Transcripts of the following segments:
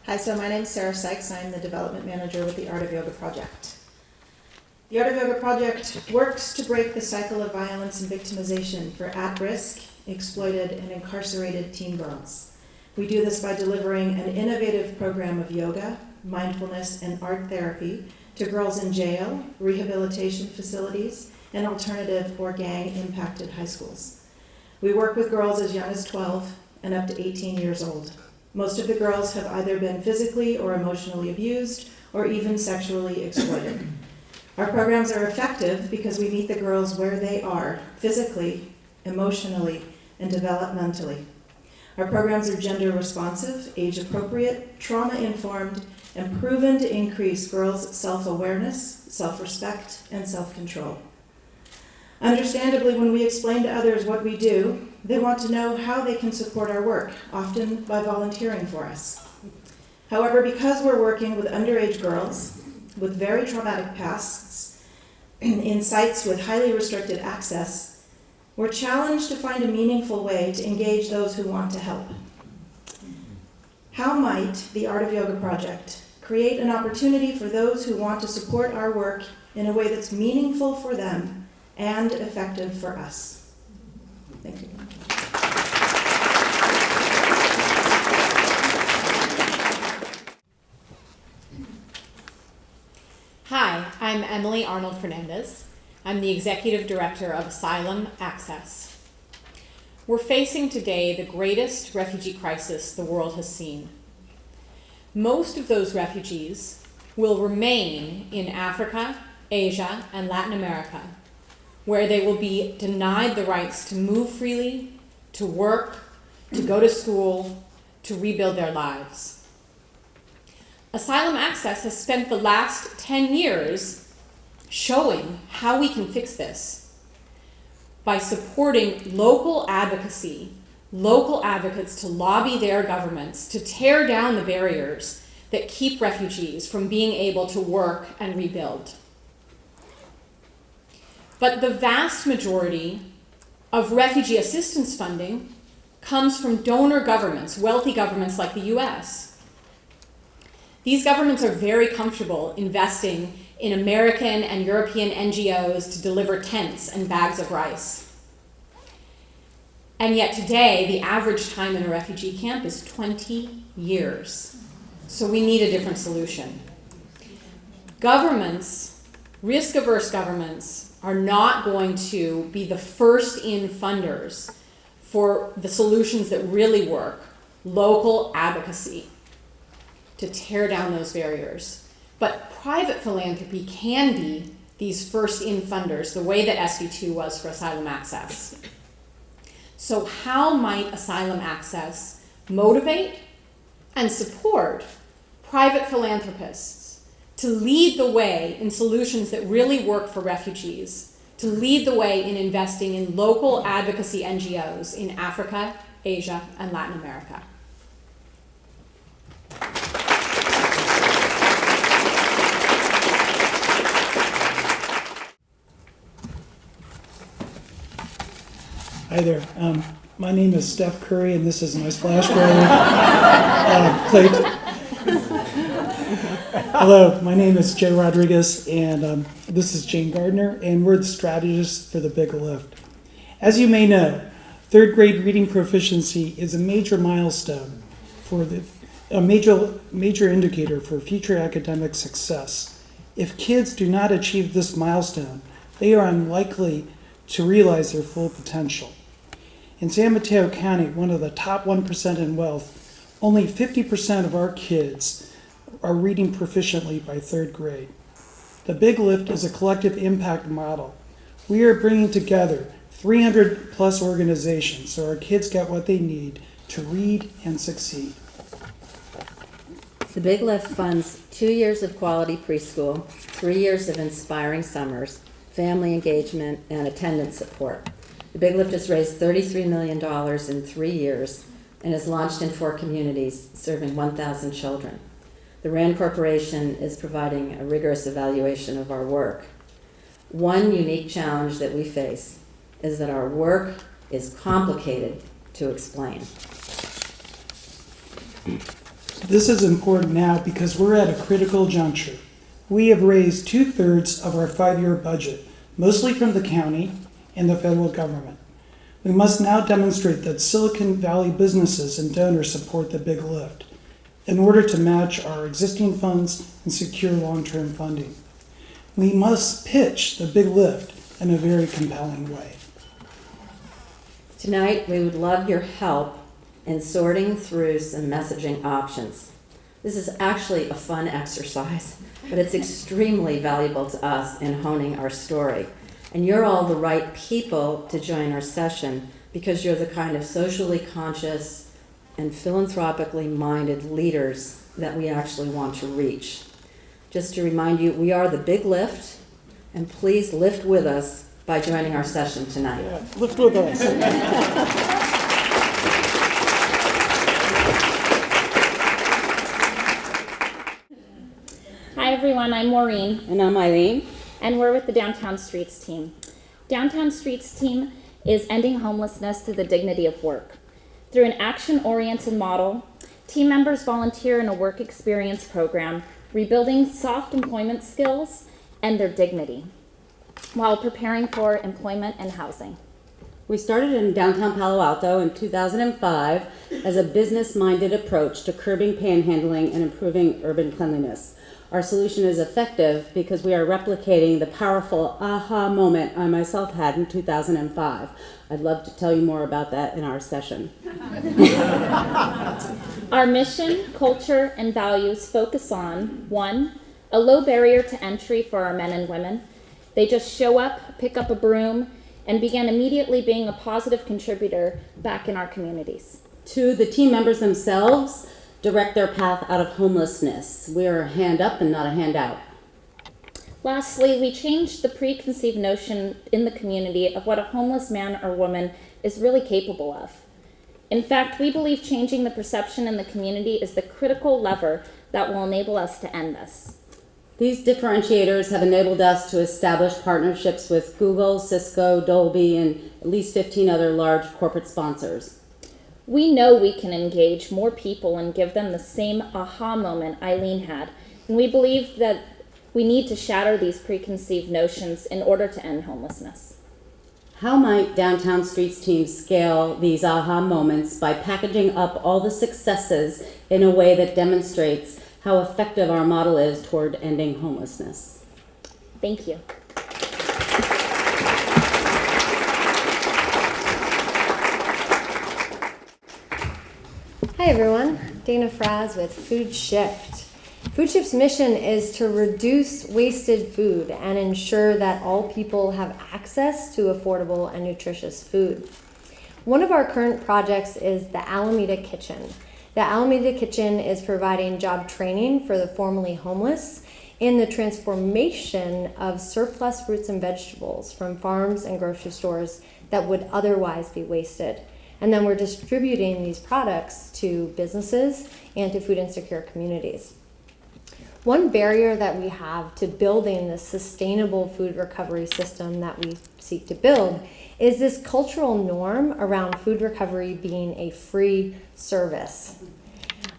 Hi, so my name's Sarah Sykes. I'm the development manager with the Art of Yoga Project. The Art of Yoga Project works to break the cycle of violence and victimization for at-risk, exploited, and incarcerated teen girls. We do this by delivering an innovative program of yoga, mindfulness, and art therapy to girls in jail, rehabilitation facilities, and alternative or gang-impacted high schools. We work with girls as young as 12 and up to 18 years old. Most of the girls have either been physically or emotionally abused or even sexually exploited. Our programs are effective because we meet the girls where they are, physically, emotionally, and developmentally. Our programs are gender responsive, age appropriate, trauma informed, and proven to increase girls' self-awareness, self-respect, and self-control. Understandably, when we explain to others what we do, they want to know how they can support our work, often by volunteering for us. However, because we're working with underage girls with very traumatic pasts in sites with highly restricted access, we're challenged to find a meaningful way to engage those who want to help. How might the Art of Yoga Project create an opportunity for those who want to support our work in a way that's meaningful for them and effective for us? Thank you. Hi, I'm Emily Arnold Fernandez. I'm the Executive Director of Asylum Access. We're facing today the greatest refugee crisis the world has seen. Most of those refugees will remain in Africa, Asia, and Latin America, where they will be denied the rights to move freely, to work, to go to school, to rebuild their lives. Asylum Access has spent the last 10 years showing how we can fix this by supporting local advocacy, local advocates to lobby their governments to tear down the barriers that keep refugees from being able to work and rebuild. But the vast majority of refugee assistance funding comes from donor governments, wealthy governments like the US. These governments are very comfortable investing in American and European NGOs to deliver tents and bags of rice. And yet today, the average time in a refugee camp is 20 years. So we need a different solution. Governments, risk-averse governments, are not going to be the first-in funders for the solutions that really work, local advocacy, to tear down those barriers. But private philanthropy can be these first-in funders, the way that SV2 was for Asylum Access. So how might Asylum Access motivate and support private philanthropists to lead the way in solutions that really work for refugees, to lead the way in investing in local advocacy NGOs in Africa, Asia, and Latin America? Hi there. My name is Steph Curry, and this is my splash plate. Hello, my name is Joe Rodriguez, and this is Jane Gardner, and we're the strategists for the Big Lift. As you may know, third grade reading proficiency is a major milestone for a major indicator for future academic success. If kids do not achieve this milestone, they are unlikely to realize their full potential. In San Mateo County, one of the top 1% in wealth, only 50% of our kids are reading proficiently by third grade. The Big Lift is a collective impact model. We are bringing together 300 plus organizations so our kids get what they need to read and succeed. The Big Lift funds 2 years of quality preschool, 3 years of inspiring summers, family engagement, and attendance support. The Big Lift has raised $33 million in 3 years and is launched in 4 communities, serving 1,000 children. The RAND Corporation is providing a rigorous evaluation of our work. One unique challenge that we face is that our work is complicated to explain. This is important now because we're at a critical juncture. We have raised 2/3 of our 5-year budget, mostly from the county and the federal government. We must now demonstrate that Silicon Valley businesses and donors support the Big Lift in order to match our existing funds and secure long-term funding. We must pitch the Big Lift in a very compelling way. Tonight, we would love your help in sorting through some messaging options. This is actually a fun exercise, but it's extremely valuable to us in honing our story. And you're all the right people to join our session because you're the kind of socially conscious and philanthropically minded leaders that we actually want to reach. Just to remind you, we are the Big Lift, and please lift with us by joining our session tonight. Yeah, lift with us. Hi everyone, I'm Maureen, And I'm Eileen. and we're with the Downtown Streets team. Downtown Streets team is ending homelessness through the dignity of work. Through an action-oriented model, team members volunteer in a work experience program, rebuilding soft employment skills and their dignity, while preparing for employment and housing. We started in downtown Palo Alto in 2005 as a business-minded approach to curbing panhandling and improving urban cleanliness. Our solution is effective because we are replicating the powerful aha moment I myself had in 2005. I'd love to tell you more about that in our session. Our mission, culture, and values focus on 1, a low barrier to entry for our men and women. They just show up, pick up a broom, and begin immediately being a positive contributor back in our communities. 2, the team members themselves direct their path out of homelessness. We are a hand up and not a handout. Lastly, we changed the preconceived notion in the community of what a homeless man or woman is really capable of. In fact, we believe changing the perception in the community is the critical lever that will enable us to end this. These differentiators have enabled us to establish partnerships with Google, Cisco, Dolby, and at least 15 other large corporate sponsors. We know we can engage more people and give them the same aha moment Eileen had, and we believe that we need to shatter these preconceived notions in order to end homelessness. How might Downtown Streets team scale these aha moments by packaging up all the successes in a way that demonstrates how effective our model is toward ending homelessness? Thank you. Hi everyone, Dana Fraz with Food Shift. Food Shift's mission is to reduce wasted food and ensure that all people have access to affordable and nutritious food. One of our current projects is the Alameda Kitchen. The Alameda Kitchen is providing job training for the formerly homeless in the transformation of surplus fruits and vegetables from farms and grocery stores that would otherwise be wasted. And then we're distributing these products to businesses and to food insecure communities. One barrier that we have to building the sustainable food recovery system that we seek to build is this cultural norm around food recovery being a free service.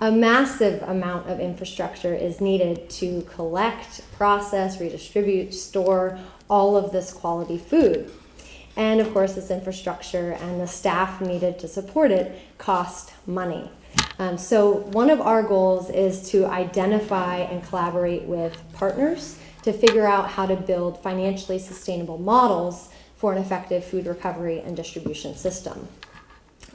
A massive amount of infrastructure is needed to collect, process, redistribute, store all of this quality food. And of course, this infrastructure and the staff needed to support it cost money. So one of our goals is to identify and collaborate with partners to figure out how to build financially sustainable models for an effective food recovery and distribution system.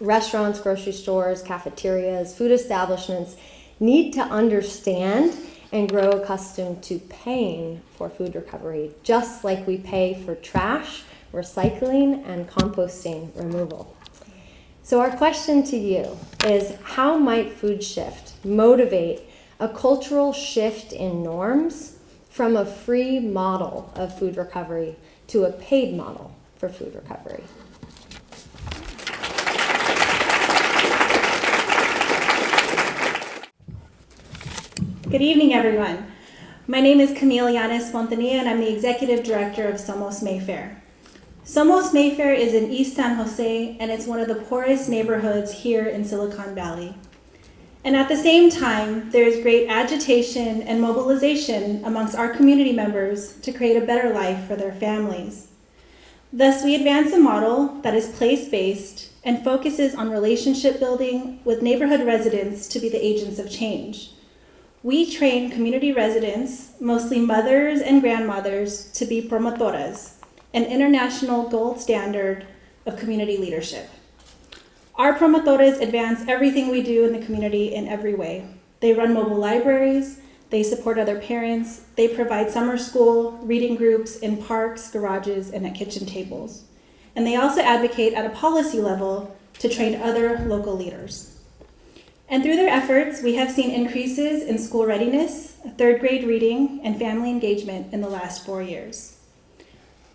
Restaurants, grocery stores, cafeterias, food establishments need to understand and grow accustomed to paying for food recovery, just like we pay for trash, recycling, and composting removal. So our question to you is, how might Food Shift motivate a cultural shift in norms from a free model of food recovery to a paid model for food recovery? Good evening, everyone. My name is Camille Yanis Fontanilla, and I'm the Executive Director of Somos Mayfair. Somos Mayfair is in East San Jose, and it's one of the poorest neighborhoods here in Silicon Valley. And at the same time, there is great agitation and mobilization amongst our community members to create a better life for their families. Thus, we advance a model that is place-based and focuses on relationship building with neighborhood residents to be the agents of change. We train community residents, mostly mothers and grandmothers, to be promotoras, an international gold standard of community leadership. Our promotores advance everything we do in the community in every way. They run mobile libraries, they support other parents, they provide summer school, reading groups in parks, garages, and at kitchen tables. And they also advocate at a policy level to train other local leaders. And through their efforts, we have seen increases in school readiness, third grade reading, and family engagement in the last 4 years.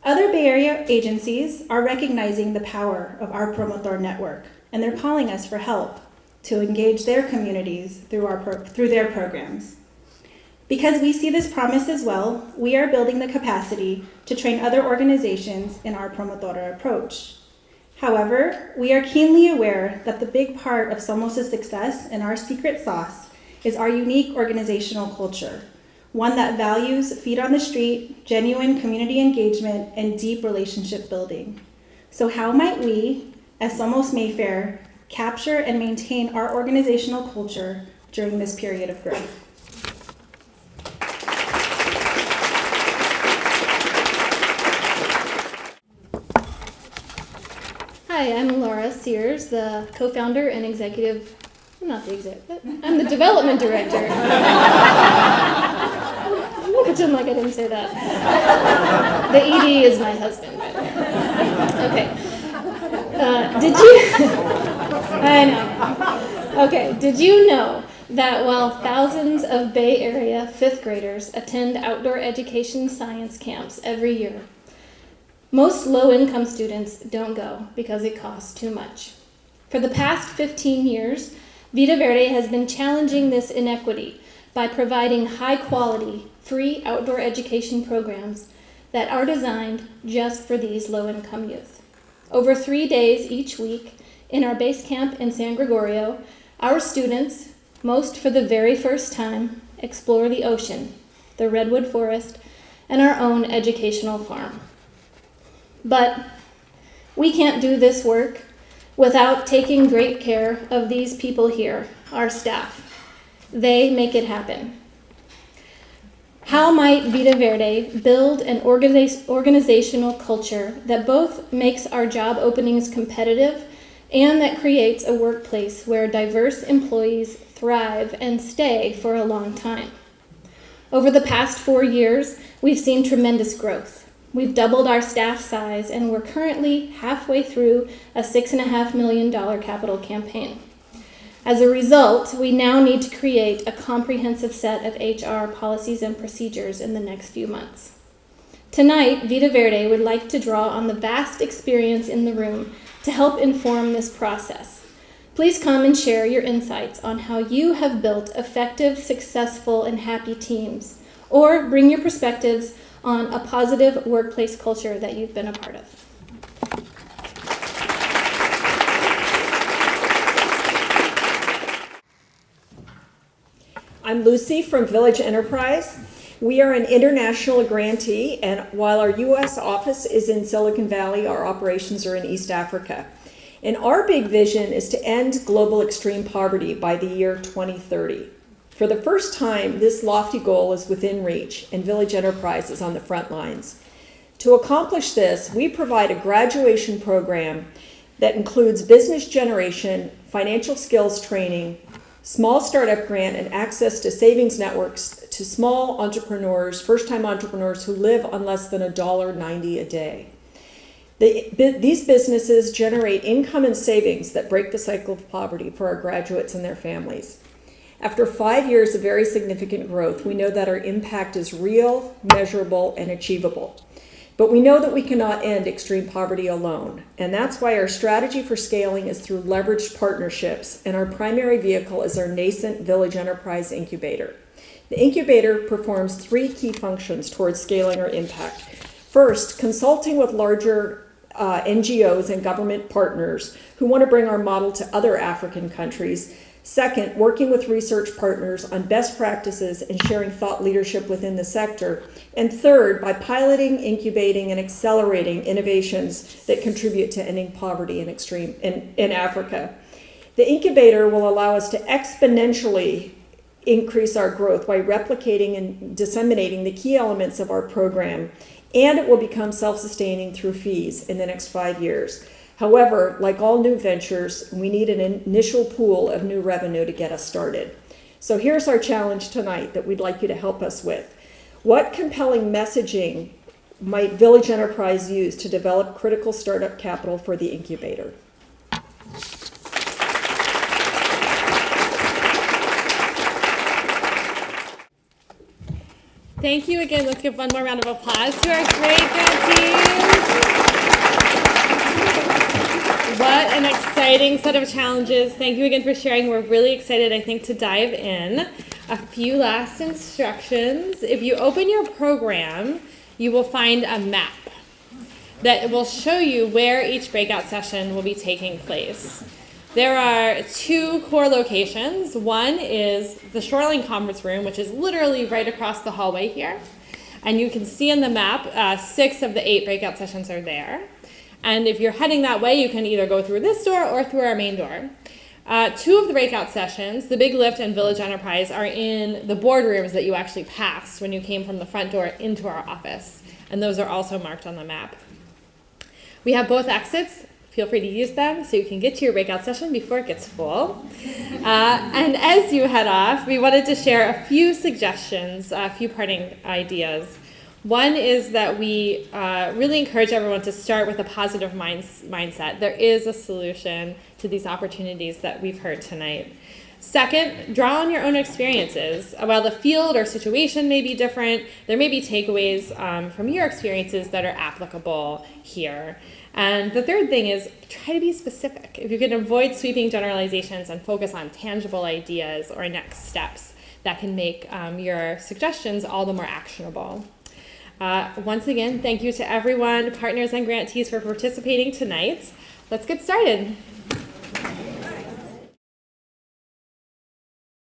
Other Bay Area agencies are recognizing the power of our promotor network, and they're calling us for help to engage their communities through their programs. Because we see this promise as well, we are building the capacity to train other organizations in our promotora approach. However, we are keenly aware that the big part of Somos' success and our secret sauce is our unique organizational culture, one that values feet on the street, genuine community engagement, and deep relationship building. So how might we, as Somos Mayfair, capture and maintain our organizational culture during this period of growth? Hi, I'm Laura Sears, the co-founder and executive, not the executive, I'm the development director. I'm gonna pretend like I didn't say that. The ED is my husband. Okay. I know. Okay, did you know that while thousands of Bay Area fifth graders attend outdoor education science camps every year, most low-income students don't go because it costs too much. For the past 15 years, Vida Verde has been challenging this inequity by providing high-quality, free outdoor education programs that are designed just for these low-income youth. Over 3 days each week in our base camp in San Gregorio, our students, most for the very first time, explore the ocean, the redwood forest, and our own educational farm. But we can't do this work without taking great care of these people here, our staff. They make it happen. How might Vida Verde build an organizational culture that both makes our job openings competitive and that creates a workplace where diverse employees thrive and stay for a long time? Over the past 4 years, we've seen tremendous growth. We've doubled our staff size, and we're currently halfway through a $6.5 million capital campaign. As a result, we now need to create a comprehensive set of HR policies and procedures in the next few months. Tonight, Vida Verde would like to draw on the vast experience in the room to help inform this process. Please come and share your insights on how you have built effective, successful, and happy teams, or bring your perspectives on a positive workplace culture that you've been a part of. I'm Lucy from Village Enterprise. We are an international grantee, and while our U.S. office is in Silicon Valley, our operations are in East Africa. And our big vision is to end global extreme poverty by the year 2030. For the first time, this lofty goal is within reach, and Village Enterprise is on the front lines. To accomplish this, we provide a graduation program that includes business generation, financial skills training, small startup grant, and access to savings networks to small entrepreneurs, first-time entrepreneurs who live on less than $1.90 a day. These businesses generate income and savings that break the cycle of poverty for our graduates and their families. After 5 years of very significant growth, we know that our impact is real, measurable, and achievable. But we know that we cannot end extreme poverty alone, and that's why our strategy for scaling is through leveraged partnerships, and our primary vehicle is our nascent Village Enterprise Incubator. The incubator performs 3 key functions towards scaling our impact. First, consulting with larger NGOs and government partners who want to bring our model to other African countries. Second, working with research partners on best practices and sharing thought leadership within the sector. And third, by piloting, incubating, and accelerating innovations that contribute to ending poverty in Africa. The incubator will allow us to exponentially increase our growth by replicating and disseminating the key elements of our program, and it will become self-sustaining through fees in the next 5 years. However, like all new ventures, we need an initial pool of new revenue to get us started. So here's our challenge tonight that we'd like you to help us with. What compelling messaging might Village Enterprise use to develop critical startup capital for the incubator? Thank you again. Let's give one more round of applause to our great grantees. What an exciting set of challenges. Thank you again for sharing. We're really excited, I think, to dive in. A few last instructions. If you open your program, you will find a map that will show you where each breakout session will be taking place. There are 2 core locations. One is the Shoreline Conference Room, which is literally right across the hallway here. And you can see in the map, 6 of the 8 breakout sessions are there. And if you're heading that way, you can either go through this door or through our main door. 2 of the breakout sessions, the Big Lift and Village Enterprise, are in the boardrooms that you actually passed when you came from the front door into our office. And those are also marked on the map. We have both exits. Feel free to use them so you can get to your breakout session before it gets full. And as you head off, we wanted to share a few suggestions, a few parting ideas. One is that we really encourage everyone to start with a positive mindset. There is a solution to these opportunities that we've heard tonight. Second, draw on your own experiences. While the field or situation may be different, there may be takeaways from your experiences that are applicable here. And the third thing is try to be specific. If you can avoid sweeping generalizations and focus on tangible ideas or next steps, that can make your suggestions all the more actionable. Once again, thank you to everyone, partners and grantees, for participating tonight. Let's get started.